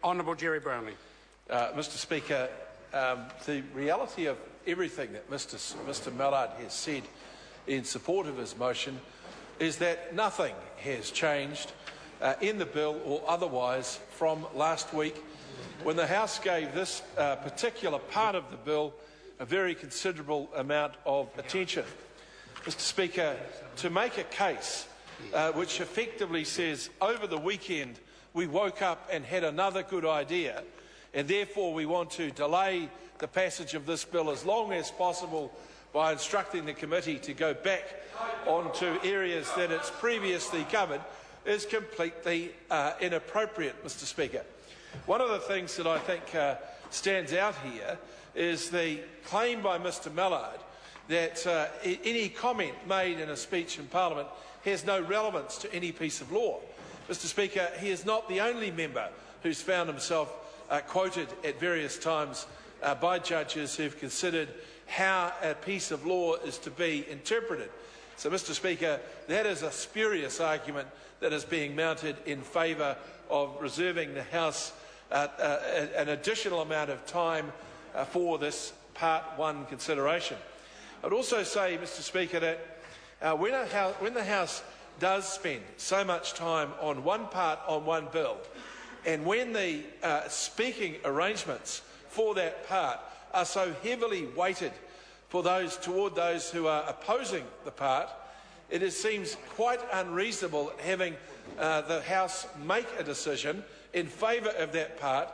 Honourable Jerry Brownlee. Mr Speaker, the reality of everything that Mr Mallard has said in support of his motion is that nothing has changed in the bill or otherwise from last week, when the House gave this particular part of the bill a very considerable amount of attention. Mr Speaker, to make a case which effectively says over the weekend we woke up and had another good idea, and therefore we want to delay the passage of this bill as long as possible by instructing the committee to go back onto areas that it's previously covered, is completely inappropriate, Mr Speaker. One of the things that I think stands out here is the claim by Mr Mallard that any comment made in a speech in Parliament has no relevance to any piece of law. Mr Speaker, he is not the only member who's found himself quoted at various times by judges who've considered how a piece of law is to be interpreted. So, Mr Speaker, that is a spurious argument that is being mounted in favour of reserving the House an additional amount of time for this Part 1 consideration. I would also say, Mr Speaker, that when the House does spend so much time on one part on one bill, and when the speaking arrangements for that part are so heavily weighted toward those who are opposing the part, it seems quite unreasonable having the House make a decision in favour of that part.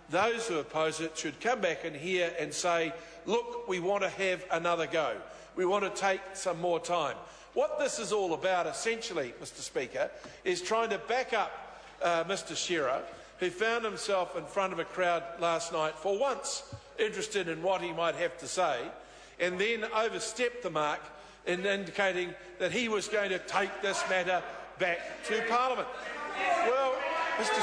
Those who oppose it should come back in here and say, look, we want to have another go. We want to take some more time. What this is all about, essentially, Mr Speaker, is trying to back up Mr Shearer, who found himself in front of a crowd last night for once interested in what he might have to say, and then overstepped the mark in indicating that he was going to take this matter back to Parliament. Well, Mr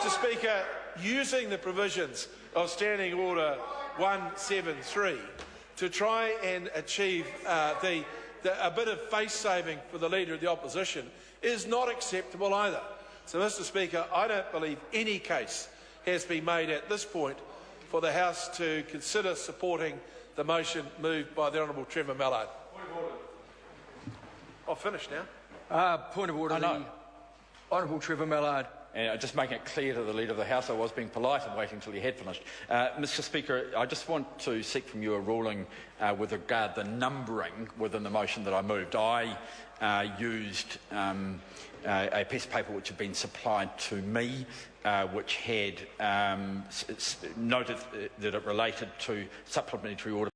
Speaker, using the provisions of Standing Order 173 to try and achieve a bit of face-saving for the Leader of the Opposition is not acceptable either. So, Mr Speaker, I don't believe any case has been made at this point for the House to consider supporting the motion moved by the Honourable Trevor Mallard. Point of order. I'll finish now. Point of order. The Honourable Trevor Mallard. And just making it clear to the Leader of the House, I was being polite and waiting until he had finished. Mr Speaker, I just want to seek from you a ruling with regard to the numbering within the motion that I moved. I used a piece of paper which had been supplied to me, which had noted that it related to supplementary order